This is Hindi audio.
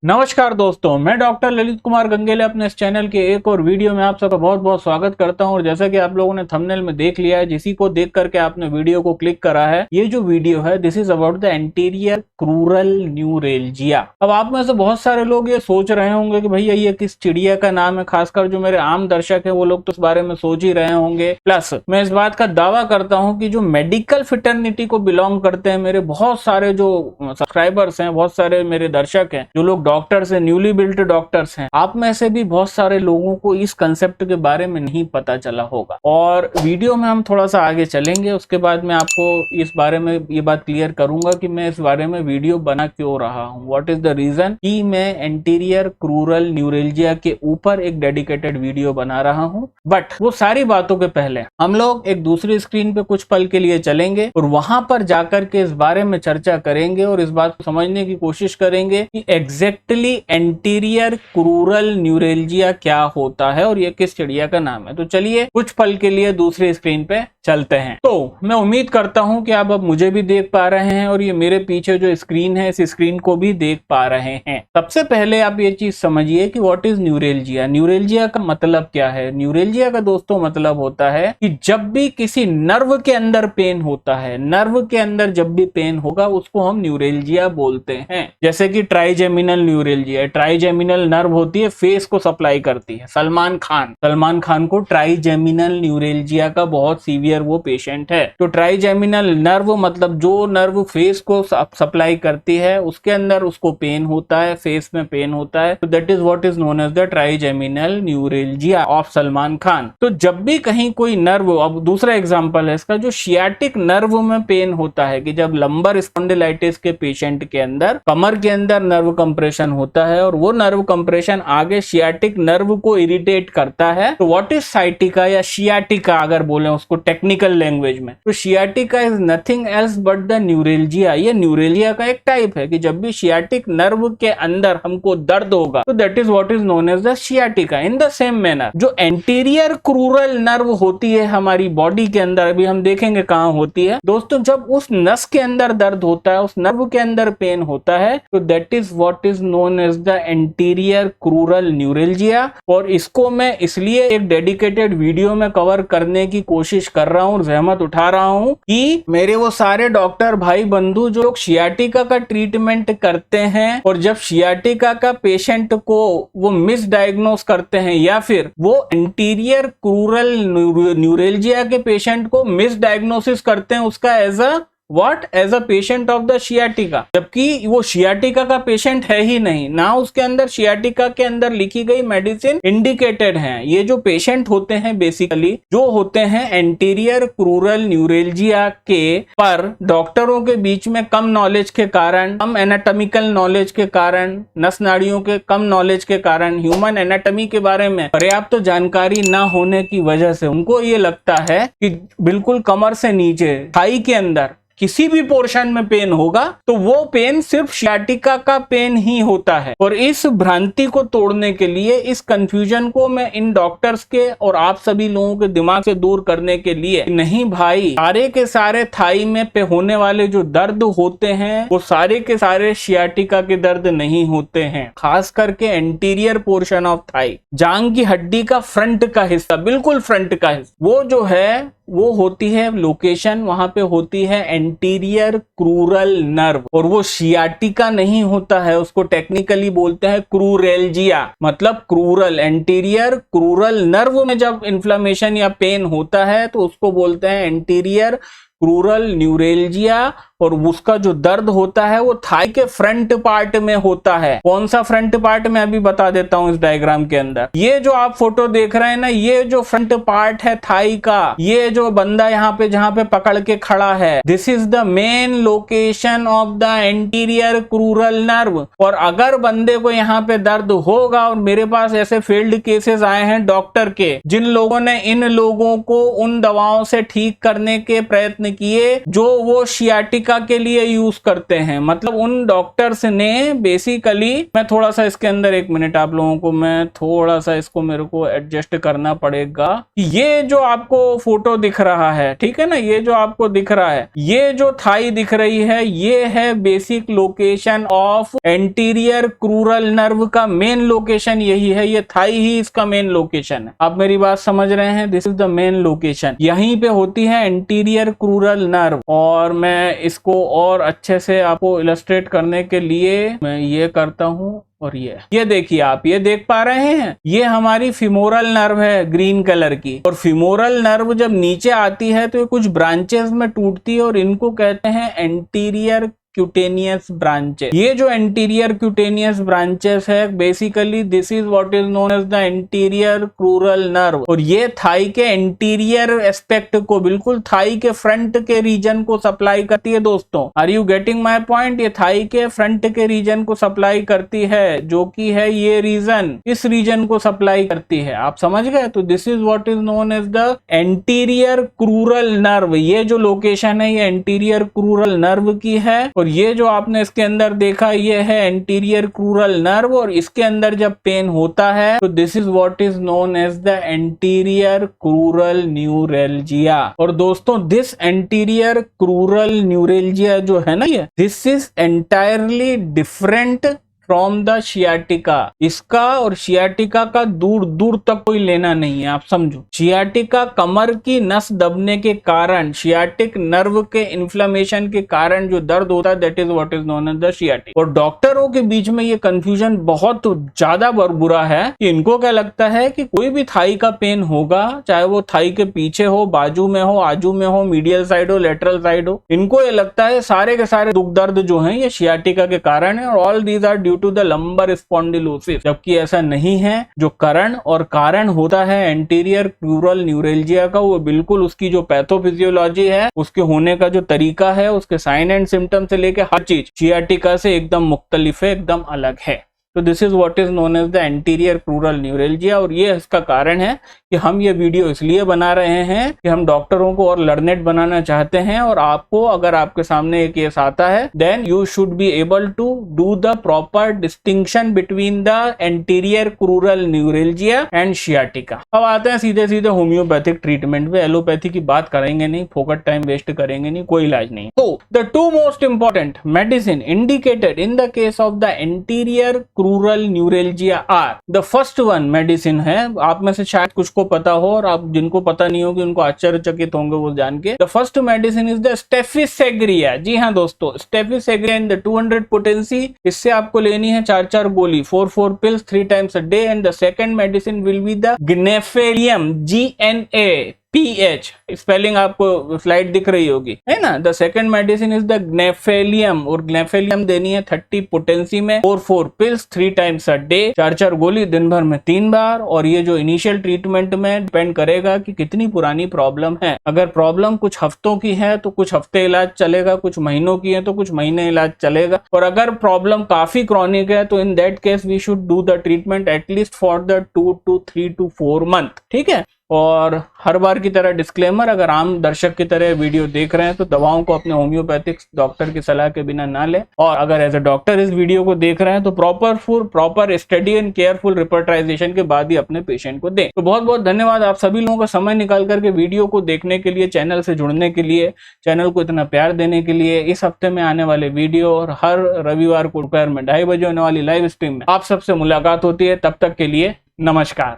नमस्कार दोस्तों, मैं डॉक्टर ललित कुमार गंगेले अपने इस चैनल के एक और वीडियो में आप सबका बहुत बहुत स्वागत करता हूं। और जैसा कि आप लोगों ने थंबनेल में देख लिया है, जिसी को देख करके आपने वीडियो को क्लिक करा है, ये जो वीडियो है this is about the anterior crural neuralgia. अब आप में से बहुत सारे लोग ये सोच रहे होंगे कि भैया ये किस चिड़िया का नाम है। खासकर जो मेरे आम दर्शक है वो लोग तो इस बारे में सोच ही रहे होंगे। प्लस मैं इस बात का दावा करता हूँ कि जो मेडिकल फिटर्निटी को बिलोंग करते हैं मेरे बहुत सारे जो सब्सक्राइबर्स हैं, बहुत सारे मेरे दर्शक हैं जो लोग डॉक्टर्स हैं, न्यूली बिल्ट डॉक्टर्स हैं, आप में से भी बहुत सारे लोगों को इस कंसेप्ट के बारे में नहीं पता चला होगा। और वीडियो में हम थोड़ा सा आगे चलेंगे, उसके बाद मैं आपको इस बारे में ये बात क्लियर करूंगा कि मैं इस बारे में वीडियो बना क्यों रहा हूं, व्हाट इज द रीजन कि मैं एंटीरियर क्रूरल न्यूरेल्जिया के ऊपर एक डेडिकेटेड वीडियो बना रहा हूं। बट वो सारी बातों के पहले हम लोग एक दूसरी स्क्रीन पे कुछ पल के लिए चलेंगे और वहां पर जाकर के इस बारे में चर्चा करेंगे और इस बात को समझने की कोशिश करेंगे कि एग्जैक्टली एंटीरियर क्रूरल न्यूरेल्जिया क्या होता है और ये किस चिड़िया का नाम है। तो चलिए कुछ पल के लिए दूसरी स्क्रीन पे चलते हैं। तो मैं उम्मीद करता हूं कि आप अब मुझे भी देख पा रहे हैं और ये मेरे पीछे जो स्क्रीन है इस स्क्रीन को भी देख पा रहे हैं। सबसे पहले आप ये चीज समझिए कि व्हाट इज न्यूरेल्जिया। न्यूरेल्जिया का मतलब क्या है। न्यूरेल्जिया का दोस्तों मतलब होता है कि जब भी किसी नर्व के अंदर पेन होता है, नर्व के अंदर जब भी पेन होगा उसको हम न्यूरेल्जिया बोलते हैं। जैसे कि ट्राइजेमिनल न्यूरेल्जिया, ट्राइजेमिनल नर्व होती है, फेस को सप्लाई करती है। सलमान खान को ट्राइजेमिनल न्यूरेल्जिया का बहुत सीवियर वो पेशेंट है। तो ट्राइजेमिनल नर्व मतलब जो नर्व फेस को सप्लाई करती है उसके अंदर उसको पेन होता है, फेस में पेन होता है। तो that is what is known as the trigeminal neuralgia of Salman Khan. तो जब भी कहीं कोई नर्व, अब दूसरा एग्जांपल है इसका, जो शियाटिक नर्व में पेन होता है कि जब लंबर स्पॉन्डिलाइटिस के पेशेंट के अंदर कमर के अंदर नर्व कंप्रेशन होता है और वो नर्व कंप्रेशन आगे शियाटिक नर्व को इरिटेट करता है। तो व्हाट इज साइटिका या शियाटिका अगर बोले उसको टेक्निकल लैंग्वेज में, तो sciatica is nothing else but the neuralgia. ये न्यूरेल्जिया का एक टाइप है कि जब भी शियाटिक नर्व के अंदर हमको दर्द होगा तो that is what is known as the sciatica. In the same manner जो एंटीरियर क्रूरल नर्व होती है हमारी बॉडी के अंदर, अभी हम देखेंगे कहां होती है दोस्तों, जब उस नस के अंदर दर्द होता है, उस नर्व के अंदर पेन होता है, तो that is what is known as the anterior crural neuralgia. और इसको मैं इसलिए एक डेडिकेटेड वीडियो में कवर करने की कोशिश कर रहा हूं, जहमत उठा रहा हूं कि मेरे वो सारे डॉक्टर भाई बंधु जो लोग शियाटिका का ट्रीटमेंट करते हैं और जब शियाटिका का पेशेंट को वो मिसडायग्नोस करते हैं या फिर वो एंटीरियर क्रूरल न्यूरेल्जिया के पेशेंट को मिसडायग्नोसिस करते हैं उसका as a patient of the sciatica, जबकि वो शियाटिका का पेशेंट है ही नहीं, ना उसके अंदर शियाटिका के अंदर लिखी गई मेडिसिन इंडिकेटेड है। ये जो पेशेंट होते हैं बेसिकली जो होते हैं एंटीरियर क्रूरल न्यूरेल्जिया के, पर डॉक्टरों के बीच में कम नॉलेज के कारण, कम एनाटॉमिकल नॉलेज के कारण, नस नाड़ियों के कम नॉलेज के कारण, ह्यूमन एनाटॉमी के बारे में पर्याप्त जानकारी ना होने की वजह से उनको ये लगता है कि बिल्कुल कमर से नीचे थाई के अंदर किसी भी पोर्शन में पेन होगा तो वो पेन सिर्फ शियाटिका का पेन ही होता है। और इस भ्रांति को तोड़ने के लिए, इस कंफ्यूजन को मैं इन डॉक्टर्स के और आप सभी लोगों के दिमाग से दूर करने के लिए, नहीं भाई, सारे के सारे थाई में पे होने वाले जो दर्द होते हैं वो सारे के सारे शियाटिका के दर्द नहीं होते हैं। खास करके एंटीरियर पोर्शन ऑफ थाई, जांग की हड्डी का फ्रंट का हिस्सा, बिल्कुल फ्रंट का हिस्सा, वो जो है वो होती है लोकेशन, वहां पे होती है एंटीरियर क्रूरल नर्व और वो शियाटिका नहीं होता है, उसको टेक्निकली बोलते हैं क्रूरेल्जिया। मतलब क्रूरल, एंटीरियर क्रूरल नर्व में जब इन्फ्लेमेशन या पेन होता है तो उसको बोलते हैं एंटीरियर क्रूरल न्यूरेल्जिया। और उसका जो दर्द होता है वो थाई के फ्रंट पार्ट में होता है। कौन सा फ्रंट पार्ट मैं अभी बता देता हूं इस डायग्राम के अंदर। ये जो आप फोटो देख रहे हैं ना, ये जो फ्रंट पार्ट है थाई का, ये जो बंदा यहाँ पे जहां पे पकड़ के खड़ा है, this is the main location of the anterior crural nerve. और अगर बंदे को यहाँ पे दर्द होगा, और मेरे पास ऐसे फील्ड केसेस आए हैं डॉक्टर के जिन लोगों ने इन लोगों को उन दवाओं से ठीक करने के प्रयत्न किए जो वो शियाटिका सियाटिका के लिए यूज करते हैं। मतलब उन डॉक्टर्स ने बेसिकली, मैं थोड़ा सा इसके अंदर, एक मिनट आप लोगों को, मैं थोड़ा सा इसको मेरे को एडजस्ट करना पड़ेगा। ये जो आपको फोटो दिख रहा है, ठीक है ना, ये जो आपको दिख रहा है, ये जो थाई दिख रही है, ये है basic location of anterior crural nerve का मेन लोकेशन यही है। ये थाई ही इसका मेन लोकेशन है। आप मेरी बात समझ रहे हैं? This is the main location. यहीं पे होती है एंटीरियर क्रूरल नर्व। और मैं इसको और अच्छे से आपको इलस्ट्रेट करने के लिए मैं ये करता हूं, और ये देखिए, आप ये देख पा रहे हैं, ये हमारी फिमोरल नर्व है ग्रीन कलर की। और फिमोरल नर्व जब नीचे आती है तो ये कुछ ब्रांचेस में टूटती है और इनको कहते हैं एंटीरियर क्यूटेनियस ब्रांचेस। ये जो एंटीरियर क्यूटेनियस ब्रांचेस है, basically this is what is known as the anterior crural nerve. और ये थाई के एंटीरियर एस्पेक्ट को, बिल्कुल थाई के फ्रंट के रीजन को सप्लाई करती है। दोस्तों, are you getting my point? ये थाई के फ्रंट के रीजन को सप्लाई करती है, जो कि है ये रीजन, इस रीजन को सप्लाई करती है। आप समझ गए? तो this is what is known as the anterior crural nerve. ये जो लोकेशन है, ये एंटीरियर क्रूरल नर्व की है। और ये जो आपने इसके अंदर देखा, ये है एंटीरियर क्रूरल नर्व। और इसके अंदर जब पेन होता है तो this is what is known as the anterior crural neuralgia. और दोस्तों, दिस एंटीरियर क्रूरल न्यूरेल्जिया जो है ना, ये this is entirely different from the sciatica. इसका और शियाटिका का दूर दूर तक कोई लेना नहीं है। आप समझो, शियाटिका कमर की नस दबने के कारण, शियाटिक नर्व के इन्फ्लेमेशन के कारण जो दर्द होता है, that is what is known as the sciatic. और डॉक्टरों के बीच में ये कंफ्यूजन बहुत ज्यादा बुरा है कि इनको क्या लगता है कि कोई भी थाई का पेन होगा, चाहे वो थाई के पीछे हो, बाजू में हो, आजू में हो, मीडियल साइड हो, लेटरल साइड हो, इनको ये लगता है सारे के सारे दुख दर्द जो हैं ये शियाटिका के कारण है। और all these are due to the lumbar spondylosis. जबकि ऐसा नहीं है। जो कारण होता है एंटीरियर क्रूरल न्यूरेल्जिया का, वो बिल्कुल उसकी जो पैथोफिजियोलॉजी है, उसके होने का जो तरीका है, उसके साइन एंड सिम्टम से लेके हर चीज शियाटिका से एकदम मुख्तलिफ है, एकदम अलग है। तो this is what is known as the anterior crural neuralgia. और ये इसका कारण है कि हम ये वीडियो इसलिए बना रहे हैं कि हम डॉक्टरों को और लर्नेड बनाना चाहते हैं। और आपको, अगर आपके सामने एक केस आता है, then you should be able to do the proper distinction between the anterior crural neuralgia and sciatica. अब आते हैं सीधे सीधे होम्योपैथिक ट्रीटमेंट पे। एलोपैथी की बात करेंगे नहीं, फोकट टाइम वेस्ट करेंगे नहीं, कोई इलाज नहीं। तो the two most important medicine indicated in the case of the anterior crural neuralgia are, the first one medicine है, आप में से शायद कुछ को पता हो और आप जिनको पता नहीं होगी उनको आश्चर्यचकित होंगे वो जान के। The first medicine is the staphisagria. जी हाँ दोस्तों, स्टेफिसेग्रिया इन द 200 पोटेंसी। इससे आपको लेनी है 4 गोली, 4 pills 3 times a day. And the second medicine will be the gnaphalium, GNAPH, spelling आपको स्लाइड दिख रही होगी, है ना। The second medicine is the gnaphalium, और ग्नेफेलियम देनी है 30 पोटेंसी में, 4 पिल्स 3 टाइम्स अ डे, 4 गोली दिन भर में 3 बार। और ये जो इनिशियल ट्रीटमेंट में डिपेंड करेगा कि कितनी पुरानी प्रॉब्लम है। अगर प्रॉब्लम कुछ हफ्तों की है तो कुछ हफ्ते इलाज चलेगा, कुछ महीनों की है तो कुछ महीने इलाज चलेगा। और अगर प्रॉब्लम काफी क्रॉनिक है तो in that case we should do the treatment at least for the 2 to 3 to 4 month. ठीक है। और हर बार की तरह डिस्क्लेमर, अगर आम दर्शक की तरह वीडियो देख रहे हैं तो दवाओं को अपने होम्योपैथिक डॉक्टर की सलाह के बिना ना लें। और अगर एज अ डॉक्टर इस वीडियो को देख रहे हैं तो प्रॉपर स्टडी एंड केयरफुल रिपोर्टराइजेशन के बाद ही अपने पेशेंट को दें। तो बहुत बहुत धन्यवाद आप सभी लोगों का समय निकाल करके वीडियो को देखने के लिए, चैनल से जुड़ने के लिए, चैनल को इतना प्यार देने के लिए। इस हफ्ते में आने वाले वीडियो और हर रविवार को दोपहर में 2:30 बजे होने वाली लाइव स्ट्रीम में आप सबसे मुलाकात होती है। तब तक के लिए नमस्कार।